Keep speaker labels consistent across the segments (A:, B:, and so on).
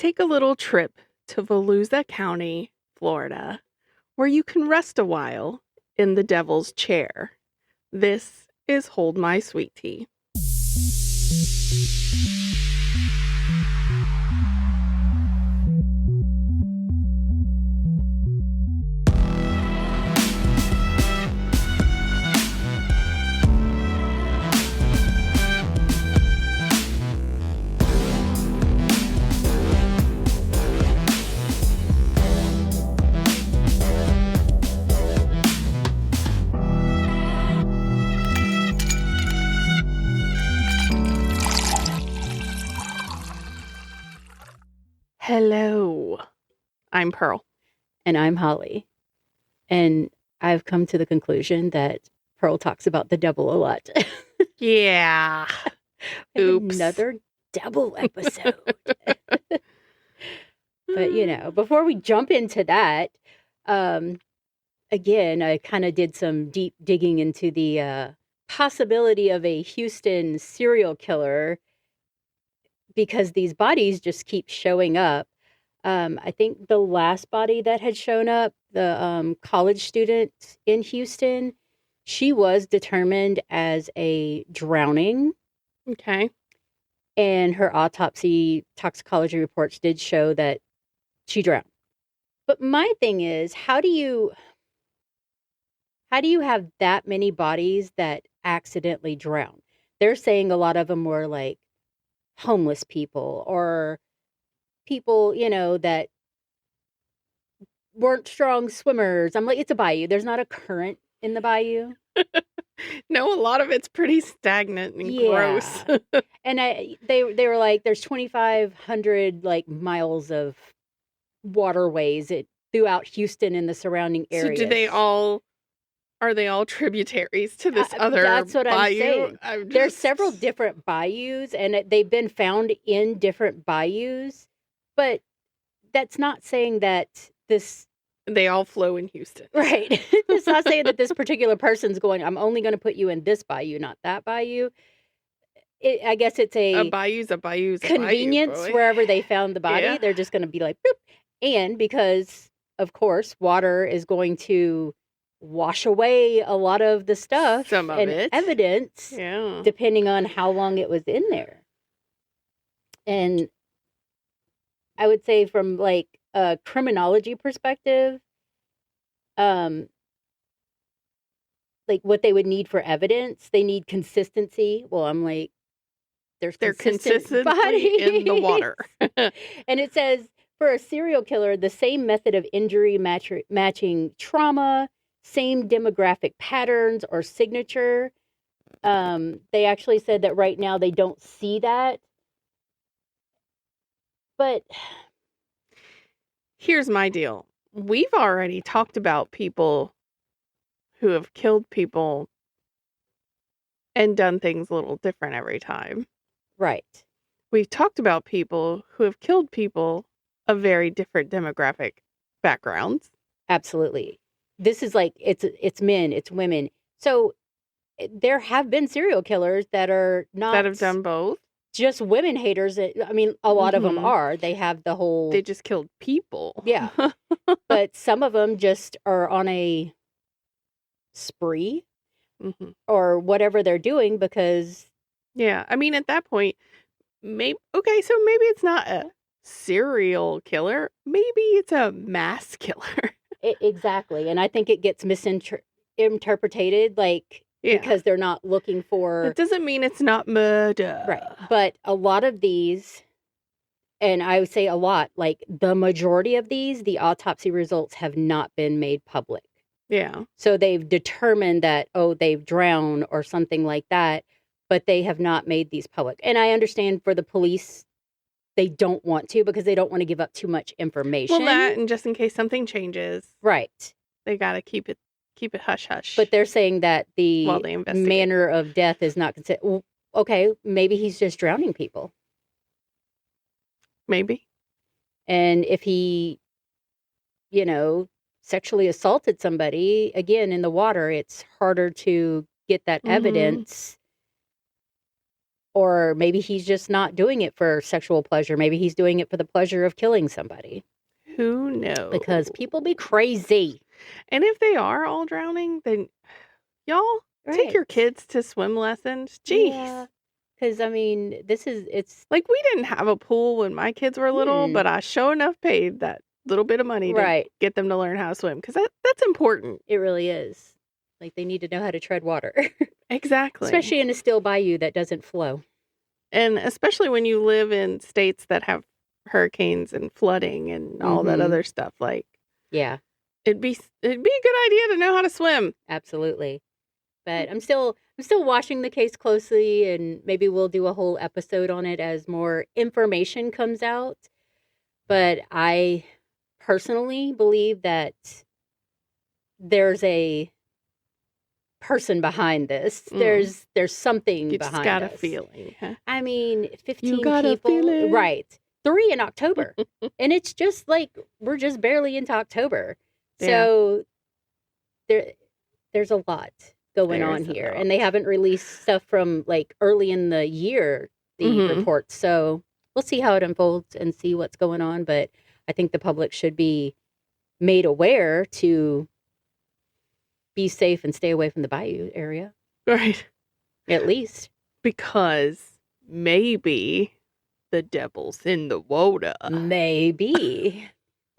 A: Take a little trip to Volusia County, Florida, where you can rest a while in the devil's chair. This is Hold My Sweet Tea. Hello, I'm Pearl.
B: And I'm Holly. And I've come to the conclusion that Pearl talks about the devil a lot.
A: Yeah. Oops.
B: Another devil episode. But, before we jump into that, again, I kind of did some deep digging into the possibility of a Houston serial killer because these bodies just keep showing up. I think the last body that had shown up, the college student in Houston, she was determined as a drowning.
A: Okay.
B: And her autopsy toxicology reports did show that she drowned. But my thing is, how do you have that many bodies that accidentally drown? They're saying a lot of them were like homeless people or people, that weren't strong swimmers. I'm like, it's a bayou. There's not a current in the bayou.
A: No, a lot of it's pretty stagnant and gross.
B: And they were like, there's 2,500 like miles of waterways throughout Houston and the surrounding areas.
A: So are they all tributaries to this other
B: That's what
A: bayou?
B: I'm saying. There's several different bayous, and they've been found in different bayous, but that's not saying that
A: they all flow in Houston.
B: Right. It's not saying that this particular person's going, I'm only going to put you in this bayou, not that bayou. I guess it's
A: a bayou's a bayou.
B: Convenience wherever they found the body. Yeah. They're just going to be like, boop. And because, of course, water is going to wash away a lot of the stuff
A: and
B: evidence, depending on how long it was in there. And I would say from like a criminology perspective, like what they would need for evidence, they need consistency. Well, I'm like, they're consistent bodies
A: in the water.
B: And it says, for a serial killer, the same method of injury matching trauma, same demographic patterns or signature. They actually said that right now they don't see that. But
A: here's my deal. We've already talked about people who have killed people and done things a little different every time.
B: Right.
A: We've talked about people who have killed people of very different demographic backgrounds.
B: Absolutely. This is like, it's men, it's women. So there have been serial killers that are not...
A: that have done both.
B: Just women haters. I mean, a lot of them are. They have the whole...
A: they just killed people.
B: Yeah. But some of them just are on a spree or whatever they're doing because...
A: Yeah. I mean, at that point, maybe it's not a serial killer. Maybe it's a mass killer.
B: Exactly. And I think it gets misinterpreted, like... Yeah. Because they're not looking for...
A: It doesn't mean it's not murder.
B: Right. But a lot of these, and I would say a lot, like the majority of these, the autopsy results have not been made public.
A: Yeah.
B: So they've determined that, they've drowned or something like that, but they have not made these public. And I understand for the police, they don't want to because they don't want to give up too much information.
A: Well, that, and just in case something changes.
B: Right.
A: They got to keep it hush-hush.
B: But they're saying that the manner of death is not considered... Well, okay, maybe he's just drowning people.
A: Maybe.
B: And if he, sexually assaulted somebody, again, in the water, it's harder to get that evidence. Or maybe he's just not doing it for sexual pleasure. Maybe he's doing it for the pleasure of killing somebody.
A: Who knows?
B: Because people be crazy.
A: And if they are all drowning, then y'all take your kids to swim lessons. Jeez.
B: Yeah. Because, I mean, it's...
A: Like, we didn't have a pool when my kids were little, but I sure enough paid that little bit of money to get them to learn how to swim. Because that's important.
B: It really is. Like, they need to know how to tread water.
A: Exactly.
B: Especially in a still bayou that doesn't flow.
A: And especially when you live in states that have hurricanes and flooding and all that other stuff. Like,
B: yeah,
A: it'd be a good idea to know how to swim.
B: Absolutely. But I'm still watching the case closely, and maybe we'll do a whole episode on it as more information comes out. But I personally believe that there's a person behind this. There's something
A: you
B: behind
A: just got
B: us.
A: a feeling. Huh?
B: I mean, 15
A: you got
B: people.
A: A feeling.
B: Right. 3 in October. And it's just like we're just barely into October. Yeah. So there's a lot going on here. And they haven't released stuff from like early in the year, the reports. So we'll see how it unfolds and see what's going on. But I think the public should be made aware to be safe and stay away from the bayou area.
A: Right.
B: At least.
A: Because maybe the devil's in the water.
B: Maybe.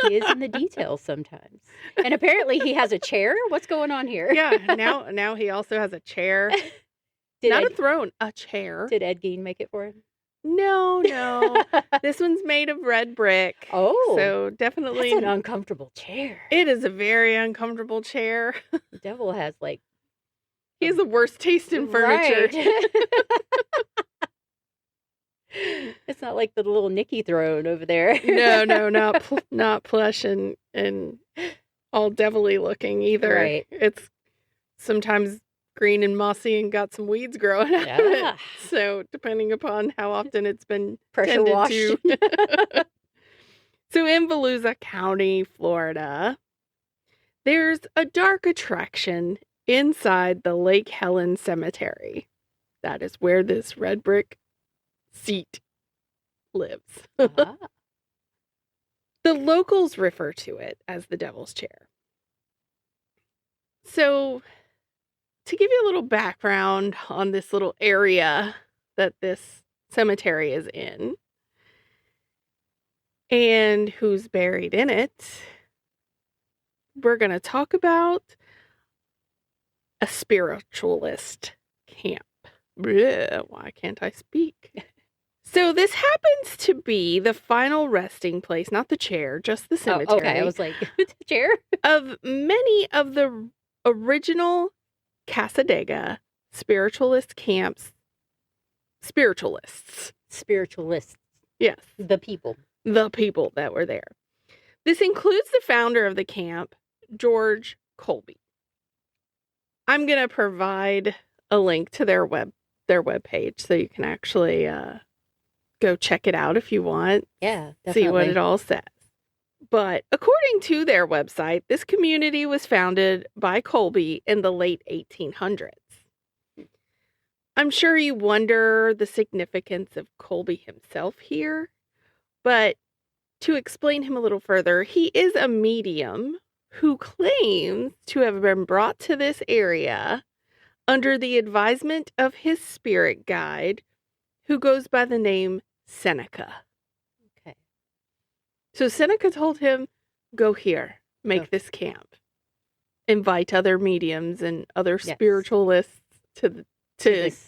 B: He is in the details sometimes. And apparently he has a chair. What's going on here?
A: Yeah. Now he also has a chair. Not a throne, a chair.
B: Did Ed Gein make it for him?
A: No. This one's made of red brick.
B: Oh.
A: So definitely.
B: That's an uncomfortable chair.
A: It is a very uncomfortable chair.
B: The devil has like.
A: He has the worst taste in furniture.
B: Right. It's not like the little Nicky throne over there.
A: No, not plush and all devilly looking either.
B: Right.
A: It's sometimes green and mossy and got some weeds growing out of it. So depending upon how often it's been
B: pressure washed.
A: So in Volusia County, Florida, there's a dark attraction inside the Lake Helen Cemetery. That is where this red brick seat lives. The locals refer to it as the Devil's Chair. So, to give you a little background on this little area that this cemetery is in and who's buried in it, we're going to talk about a spiritualist camp. Bleh, why can't I speak? So this happens to be the final resting place, not the chair, just the cemetery.
B: Okay, I was like, the chair?
A: Of many of the original Casadaga spiritualist camps. Spiritualists.
B: Yes. The people
A: that were there. This includes the founder of the camp, George Colby. I'm going to provide a link to their webpage so you can actually go check it out if you want.
B: Yeah, definitely.
A: See what it all says. But according to their website, this community was founded by Colby in the late 1800s. I'm sure you wonder the significance of Colby himself here, but to explain him a little further, he is a medium who claims to have been brought to this area under the advisement of his spirit guide, who goes by the name Seneca.
B: Okay.
A: So Seneca told him, go here, make this camp. Invite other mediums and other spiritualists to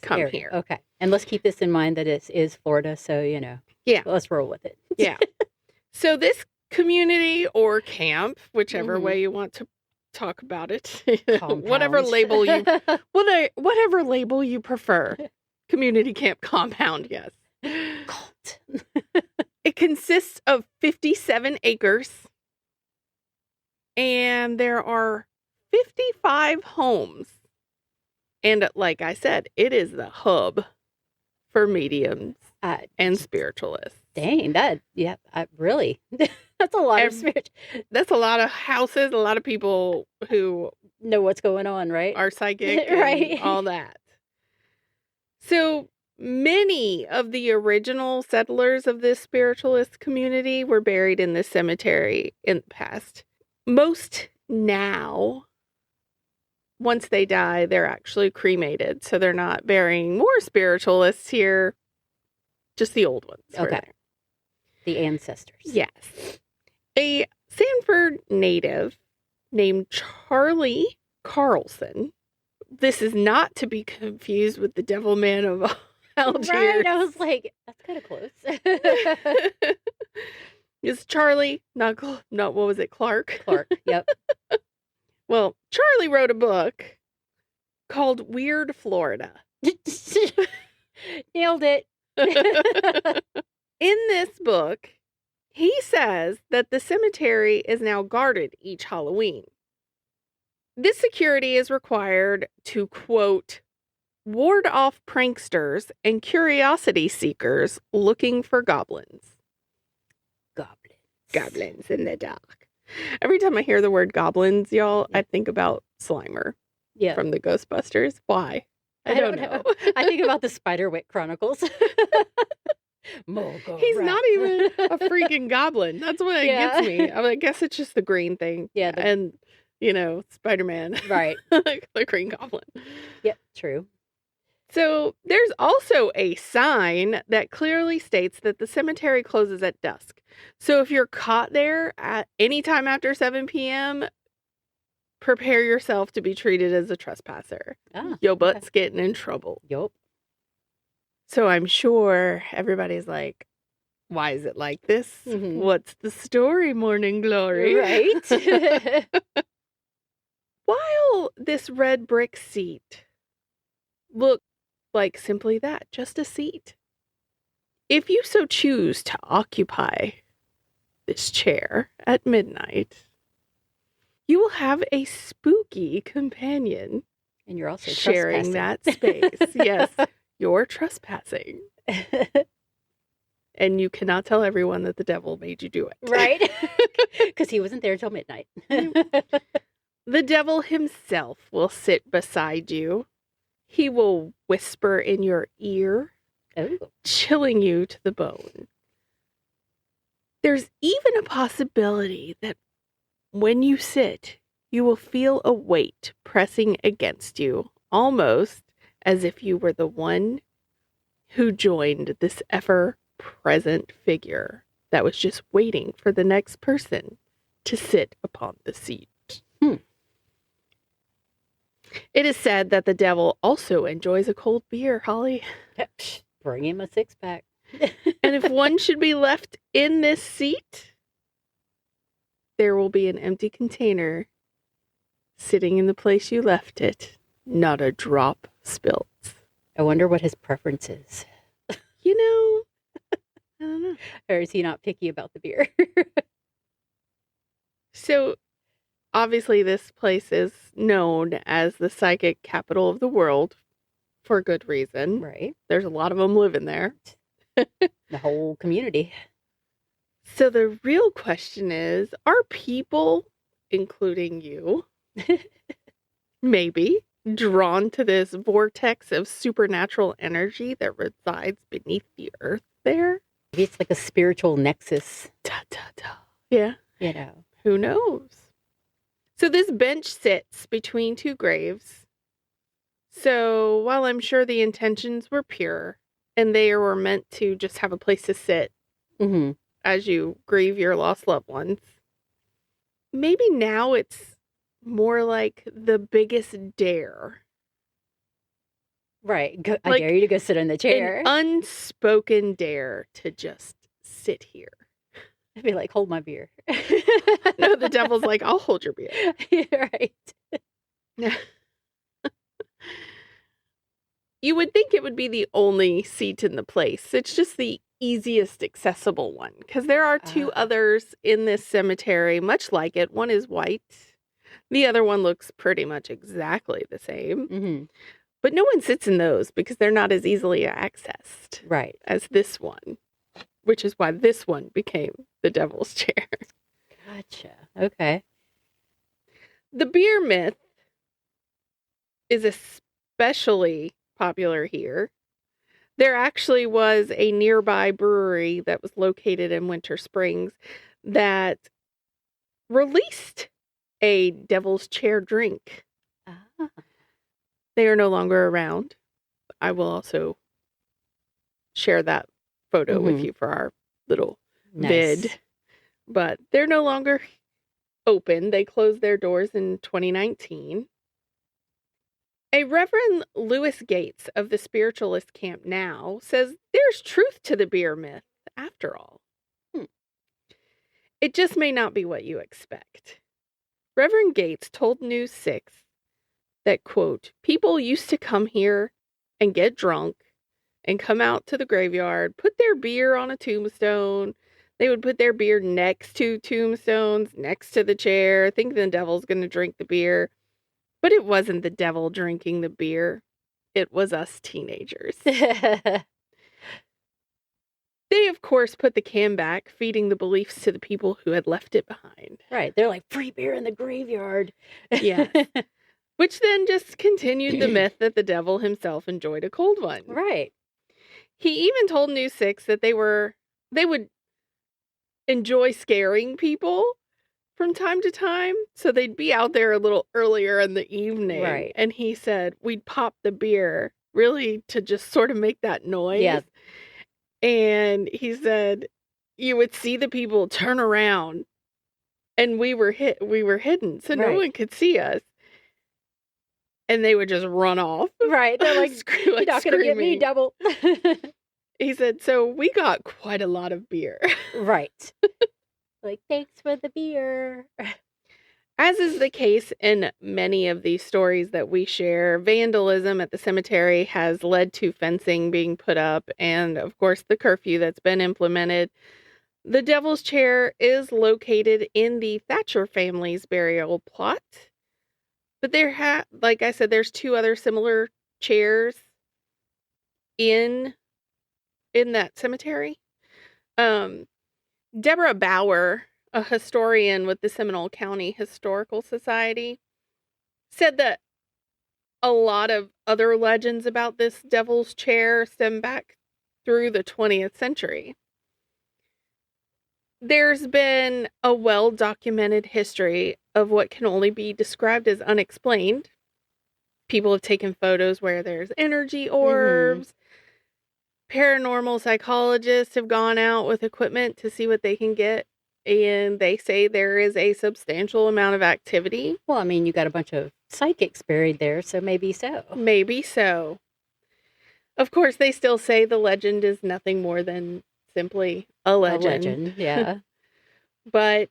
A: come here.
B: Okay. And let's keep this in mind that it is Florida, so,
A: Yeah.
B: Let's roll with it.
A: Yeah. So this community or camp, whichever way you want to talk about it, whatever label you prefer. Community camp compound, yes.
B: Cult.
A: It consists of 57 acres, and there are 55 homes. And like I said, it is the hub for mediums and spiritualists.
B: Dang, really, that's a lot of spirit.
A: That's a lot of houses, a lot of people who
B: know what's going on, right?
A: Are psychic,
B: right?
A: And all that. So Many of the original settlers of this spiritualist community were buried in this cemetery in the past. Most now, once they die, they're actually cremated. So they're not burying more spiritualists here, just the old ones.
B: Okay. The ancestors.
A: Yes. A Sanford native named Charlie Carlson. This is not to be confused with the devil man of Algiers.
B: Right. I was like, that's kind of close.
A: It's Charlie, not what was it, Clark?
B: Clark, yep.
A: Well, Charlie wrote a book called Weird Florida.
B: Nailed it.
A: In this book, he says that the cemetery is now guarded each Halloween. This security is required to, quote, ward off pranksters and curiosity seekers looking for goblins. Goblins in the dark. Every time I hear the word goblins, y'all, I think about Slimer from the Ghostbusters. Why? I don't know.
B: I think about the Spiderwick Chronicles.
A: He's not even a freaking goblin. That's what gets me. I guess it's just the green thing.
B: Yeah.
A: And, Spider-Man.
B: Right.
A: The Green Goblin.
B: Yep, true.
A: So there's also a sign that clearly states that the cemetery closes at dusk. So if you're caught there at any time after 7 p.m., prepare yourself to be treated as a trespasser. Your butt's getting in trouble.
B: Yup.
A: So I'm sure everybody's like, why is it like this? Mm-hmm. What's the story, Morning Glory?
B: Right.
A: While this red brick seat looked like simply that, just a seat, if you so choose to occupy this chair at midnight, you will have a spooky companion.
B: And you're also
A: sharing that space. Yes, you're trespassing. And you cannot tell everyone that the devil made you do it.
B: Right? Because he wasn't there till midnight.
A: The devil himself will sit beside you. He will whisper in your ear, chilling you to the bone. There's even a possibility that when you sit, you will feel a weight pressing against you, almost as if you were the one who joined this ever-present figure that was just waiting for the next person to sit upon the seat. It is said that the devil also enjoys a cold beer, Holly.
B: Bring him a 6-pack.
A: And if one should be left in this seat, there will be an empty container sitting in the place you left it. Not a drop spilt.
B: I wonder what his preference is.
A: I don't know.
B: Or is he not picky about the beer?
A: So, obviously, this place is known as the psychic capital of the world for good reason.
B: Right.
A: There's a lot of them living there.
B: The whole community.
A: So the real question is, are people, including you, maybe drawn to this vortex of supernatural energy that resides beneath the earth there?
B: Maybe it's like a spiritual nexus.
A: Yeah.
B: Who
A: knows? So this bench sits between two graves. So while I'm sure the intentions were pure and they were meant to just have a place to sit as you grieve your lost loved ones, maybe now it's more like the biggest dare.
B: Right. I dare you to go sit in the chair.
A: An unspoken dare to just sit here.
B: I'd be like, hold my beer.
A: No, the devil's like, I'll hold your beer.
B: Right.
A: You would think it would be the only seat in the place. It's just the easiest accessible one. Because there are two others in this cemetery, much like it. One is white. The other one looks pretty much exactly the same.
B: Mm-hmm.
A: But no one sits in those because they're not as easily accessed as this one. Which is why this one became the devil's chair.
B: Gotcha. Okay.
A: The beer myth is especially popular here. There actually was a nearby brewery that was located in Winter Springs that released a devil's chair drink.
B: Ah.
A: They are no longer around. I will also share that photo with you for our little vid. But they're no longer open. They closed their doors in 2019. A Reverend Lewis Gates of the spiritualist camp now says there's truth to the beer myth after all. It just may not be what you expect. Reverend Gates told News 6 that, quote, people used to come here and get drunk and come out to the graveyard, put their beer on a tombstone. They would put their beer next to tombstones, next to the chair, think the devil's going to drink the beer. But it wasn't the devil drinking the beer. It was us teenagers. They, of course, put the can back, feeding the beliefs to the people who had left it behind.
B: Right. They're like, free beer in the graveyard.
A: Yes. Which then just continued the myth that the devil himself enjoyed a cold one.
B: Right.
A: He even told News 6 that they would enjoy scaring people from time to time. So they'd be out there a little earlier in the evening.
B: Right.
A: And he said, we'd pop the beer really to just sort of make that noise.
B: Yeah.
A: And he said, you would see the people turn around and we were hidden. So no one could see us. And they would just run off.
B: Right. They're like, you're not going to get me, devil.
A: He said, so we got quite a lot of beer.
B: Right. Like, thanks for the beer.
A: As is the case in many of these stories that we share, vandalism at the cemetery has led to fencing being put up and, of course, the curfew that's been implemented. The Devil's Chair is located in the Thatcher family's burial plot. But like I said, there's two other similar chairs in that cemetery. Deborah Bauer, a historian with the Seminole County Historical Society, said that a lot of other legends about this devil's chair stem back through the 20th century. There's been a well-documented history of what can only be described as unexplained. People have taken photos where there's energy orbs. Paranormal psychologists have gone out with equipment to see what they can get. And they say there is a substantial amount of activity.
B: Well, I mean, you got a bunch of psychics buried there, so maybe so.
A: Maybe so. Of course, they still say the legend is nothing more than simply a legend.
B: A legend, yeah.
A: But,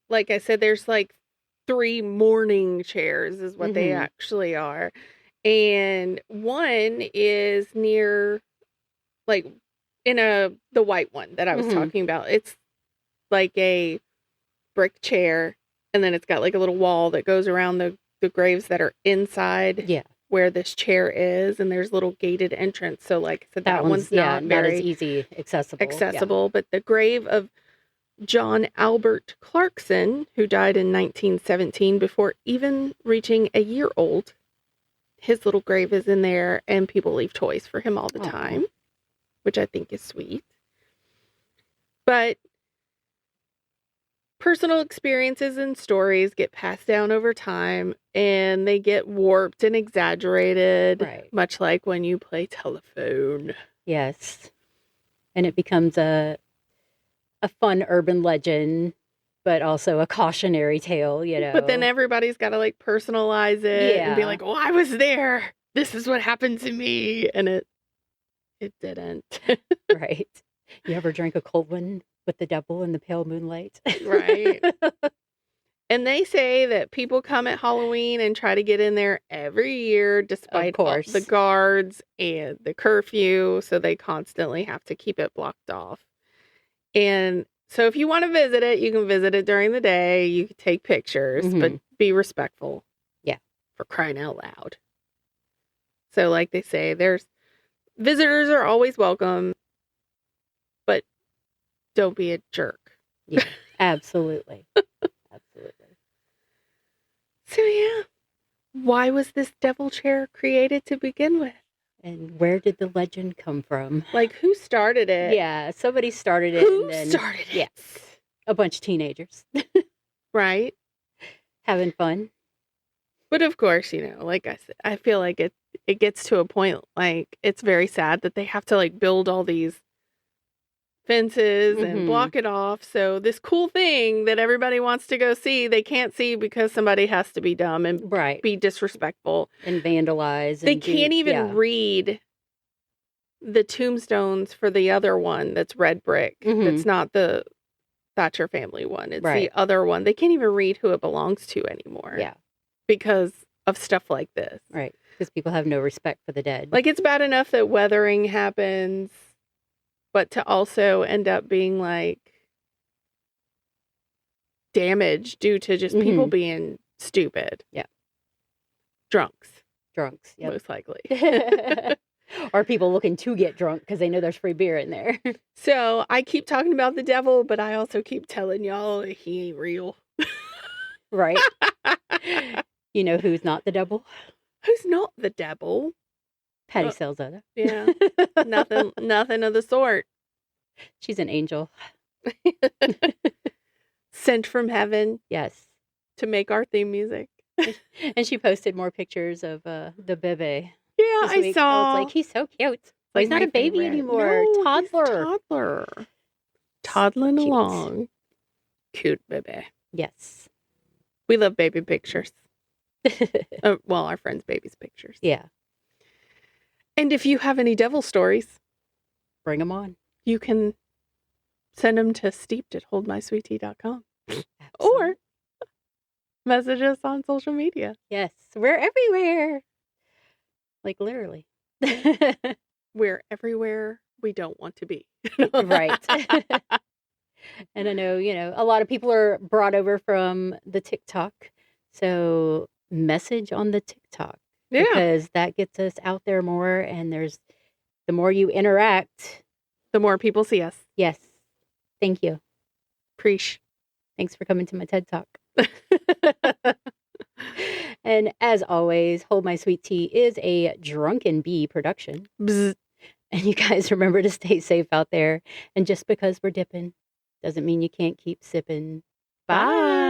A: like I said, there's like 3 mourning chairs is what they actually are. And one is near, like, in the white one that I was talking about. It's like a brick chair, and then it's got like a little wall that goes around the graves that are inside where this chair is, and there's little gated entrance. So like I said, that one's not very
B: as easy accessible.
A: But the grave of John Albert Clarkson, who died in 1917 before even reaching a year old, his little grave is in there, and people leave toys for him all the time, which I think is sweet. But personal experiences and stories get passed down over time, and they get warped and exaggerated, much like when you play telephone.
B: Yes. And it becomes a fun urban legend, but also a cautionary tale, you know.
A: But then everybody's got to like personalize it and be like, "Oh, I was there. This is what happened to me," and it didn't.
B: Right. You ever drank a cold one with the devil in the pale moonlight?
A: Right. And they say that people come at Halloween and try to get in there every year, despite all the guards and the curfew. So they constantly have to keep it blocked off. And so if you want to visit it, you can visit it during the day. You can take pictures, but be respectful.
B: Yeah.
A: For crying out loud. So like they say, visitors are always welcome, but don't be a jerk.
B: Yeah, absolutely. Absolutely.
A: So yeah, why was this devil chair created to begin with?
B: And where did the legend come from?
A: Like, who started it?
B: Yeah, somebody started it.
A: Who
B: and then,
A: started it?
B: Yeah, a bunch of teenagers.
A: Right?
B: Having fun.
A: But of course, like I said, I feel like it gets to a point, like, it's very sad that they have to, like, build all these fences and block it off. So this cool thing that everybody wants to go see, they can't see because somebody has to be dumb and be disrespectful.
B: And vandalize.
A: They can't even read the tombstones for the other one that's red brick. That's not the Thatcher family one. It's the other one. They can't even read who it belongs to anymore.
B: Yeah.
A: Because of stuff like this.
B: Right. Because people have no respect for the dead.
A: Like, it's bad enough that weathering happens, but to also end up being, like, damage due to just people being stupid.
B: Yeah.
A: Drunks.
B: Yep.
A: Most likely.
B: Or people looking to get drunk because they know there's free beer in there.
A: So I keep talking about the devil, but I also keep telling y'all he ain't real.
B: Right. You know who's not the devil?
A: Who's not the devil?
B: Patty Selzada.
A: Yeah. Nothing of the sort.
B: She's an angel.
A: Sent from heaven.
B: Yes.
A: To make our theme music.
B: And she posted more pictures of the bebe.
A: Yeah, I saw.
B: I was like, he's so cute. Like, he's not a baby anymore.
A: No,
B: toddler.
A: Toddling along. Cute baby.
B: Yes.
A: We love baby pictures. Well, our friends' babies' pictures.
B: Yeah.
A: And if you have any devil stories,
B: bring them on.
A: You can send them to steeped@holdmysweetie.com. Or message us on social media.
B: Yes, we're everywhere. Like, literally.
A: We're everywhere we don't want to be.
B: Right. And I know, a lot of people are brought over from the TikTok. So message on the TikTok. Yeah. Because that gets us out there more. And the more you interact,
A: the more people see us.
B: Yes. Thank you.
A: Preach.
B: Thanks for coming to my TED Talk. And as always, Hold My Sweet Tea is a Drunken Bee production.
A: Bzz.
B: And you guys remember to stay safe out there. And just because we're dipping doesn't mean you can't keep sipping. Bye.